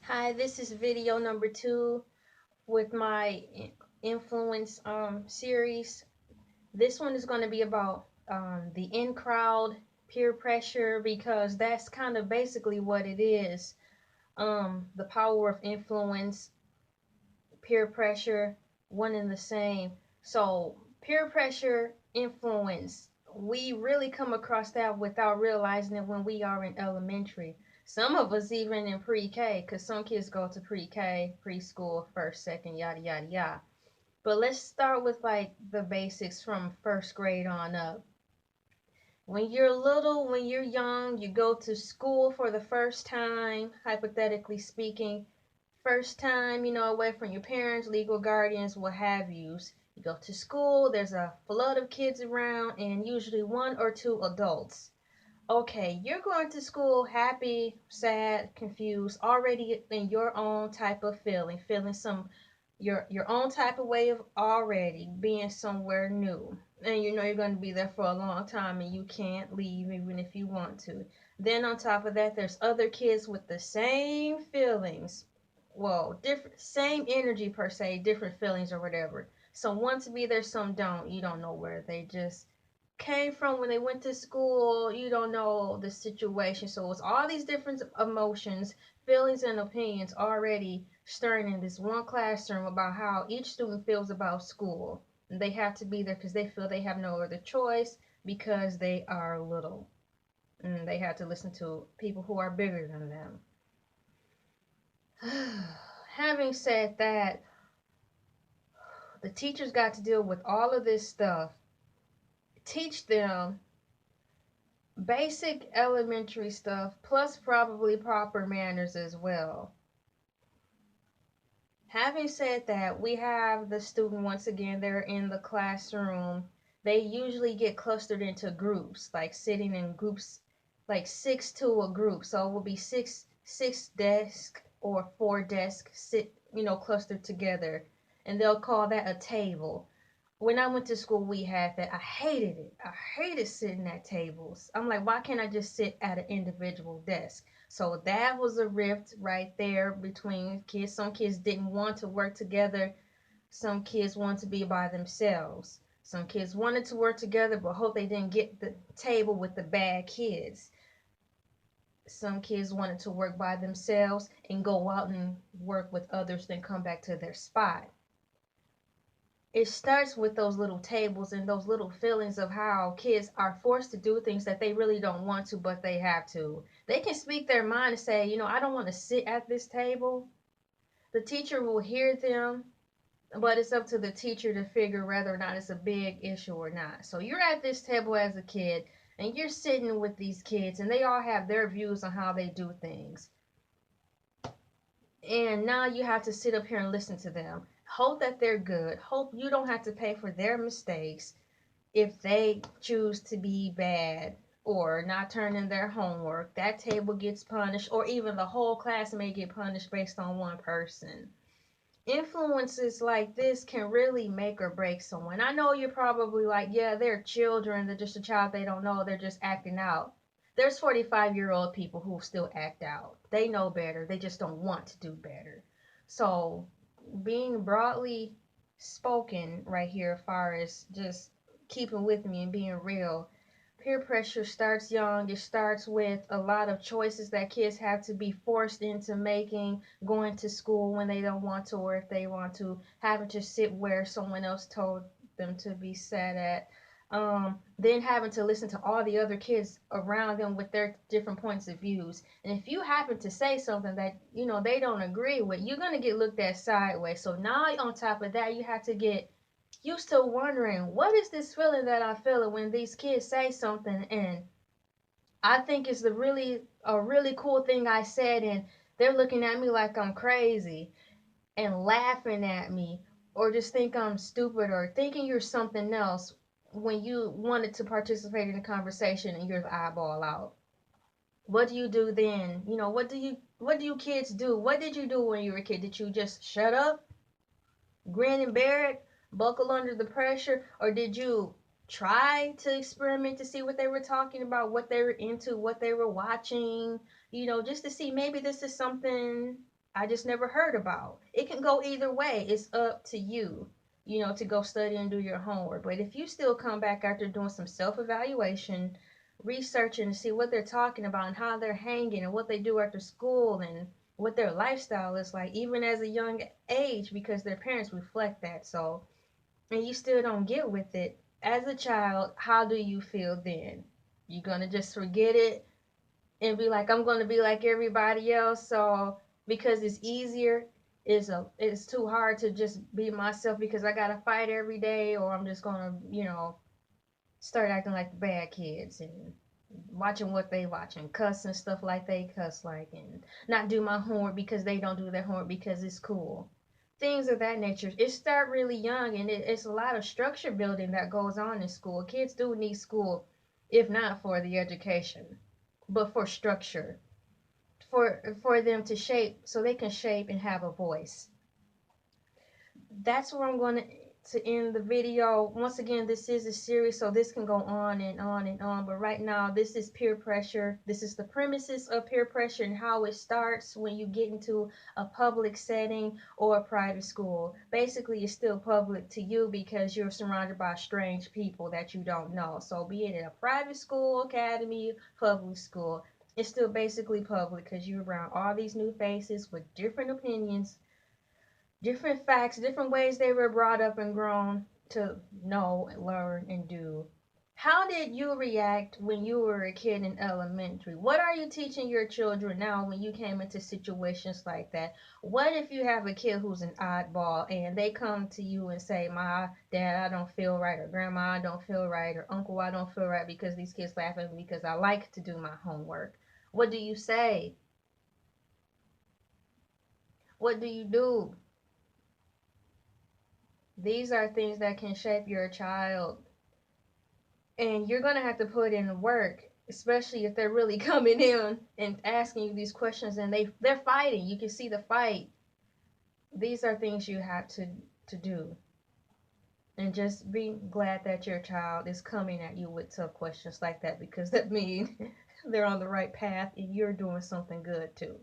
Hi, this is video number 2 with my influence series. This one is going to be about the in crowd peer pressure because that's kind of basically what it is. The power of influence, peer pressure, one and the same. So, peer pressure, influence, we really come across that without realizing it when we are in elementary. Some of us even in pre-K, because some kids go to pre-K, preschool, first, second, yada, yada, yada. But let's start with like the basics from first grade on up. When you're little, when you're young, you go to school for the first time, hypothetically speaking, first time, away from your parents, legal guardians, what have yous. You go to school, there's a flood of kids around, and usually one or two adults. Okay, you're going to school happy, sad, confused, already in your own type of feeling some your own type of way of already being somewhere new. And you know you're going to be there for a long time and you can't leave even if you want to. Then on top of that, there's other kids with the same feelings. Well, different same energy per se, different feelings or whatever. Some want to be there, some don't. You don't know where they just came from when they went to school. You don't know the situation. So it's all these different emotions, feelings, and opinions already stirring in this one classroom about how each student feels about school. And they have to be there because they feel they have no other choice because they are little. And they have to listen to people who are bigger than them. Having said that, the teachers got to deal with all of this stuff, teach them basic elementary stuff, plus probably proper manners as well. Having said that, we have the student once again, they're in the classroom. They usually get clustered into groups, like sitting in groups, like six to a group. So it will be six desks or four desks sit, clustered together. And they'll call that a table. When I went to school, we had that. I hated it. I hated sitting at tables. I'm like, why can't I just sit at an individual desk? So that was a rift right there between kids. Some kids didn't want to work together. Some kids wanted to be by themselves. Some kids wanted to work together but hope they didn't get the table with the bad kids. Some kids wanted to work by themselves and go out and work with others, then come back to their spot. It starts with those little tables and those little feelings of how kids are forced to do things that they really don't want to, but they have to. They can speak their mind and say, I don't want to sit at this table. The teacher will hear them, but it's up to the teacher to figure whether or not it's a big issue or not. So you're at this table as a kid and you're sitting with these kids and they all have their views on how they do things. And now you have to sit up here and listen to them. Hope that they're good. Hope you don't have to pay for their mistakes if they choose to be bad or not turn in their homework. That table gets punished, or even the whole class may get punished based on one person. Influences like this can really make or break someone. I know you're probably like, yeah, they're children, they're just a child, they don't know, they're just acting out. There's 45-year-old people who still act out. They know better, they just don't want to do better. So, being broadly spoken right here, as far as just keeping with me and being real, peer pressure starts young. It starts with a lot of choices that kids have to be forced into making, going to school when they don't want to or if they want to, having to sit where someone else told them to be sat at. Then having to listen to all the other kids around them with their different points of views. And if you happen to say something that, they don't agree with, you're going to get looked at sideways. So now on top of that, you have to get used to wondering what is this feeling that I'm feeling when these kids say something and I think it's a really cool thing I said and they're looking at me like I'm crazy and laughing at me or just think I'm stupid or thinking you're something else when you wanted to participate in a conversation and you're the eyeball out. What do you do then? What do you kids do? What did you do when you were a kid? Did you just shut up, grin and bear it, buckle under the pressure, or did you try to experiment to see what they were talking about, what they were into, what they were watching, just to see maybe this is something I just never heard about. It can go either way. It's up to you, to go study and do your homework. But if you still come back after doing some self evaluation, researching to see what they're talking about and how they're hanging and what they do after school and what their lifestyle is like, even as a young age, because their parents reflect that. So, and you still don't get with it as a child, how do you feel then? You gonna just forget it and be like, I'm gonna be like everybody else, so because it's easier, it's too hard to just be myself because I gotta fight every day, or I'm just gonna, start acting like the bad kids and watching what they watch and cuss and stuff like they cuss like, and not do my homework because they don't do their homework because it's cool. Things of that nature. It start really young, and it's a lot of structure building that goes on in school. Kids do need school, if not for the education, but for structure, for them to shape, so they can shape and have a voice. That's where I'm going to end the video. Once again, this is a series, so this can go on and on and on. But right now, this is peer pressure. This is the premises of peer pressure and how it starts when you get into a public setting or a private school. Basically, it's still public to you because you're surrounded by strange people that you don't know. So be it in a private school, academy, public school, it's still basically public because you're around all these new faces with different opinions, different facts, different ways they were brought up and grown to know, learn, and do. How did you react when you were a kid in elementary? What are you teaching your children now when you came into situations like that? What if you have a kid who's an oddball and they come to you and say, "My dad, I don't feel right," or "Grandma, I don't feel right," or "Uncle, I don't feel right because these kids laugh at me because I like to do my homework." What do you say? What do you do? These are things that can shape your child. And you're going to have to put in the work, especially if they're really coming in and asking you these questions and they're fighting. You can see the fight. These are things you have to do. And just be glad that your child is coming at you with tough questions like that, because that means they're on the right path and you're doing something good too.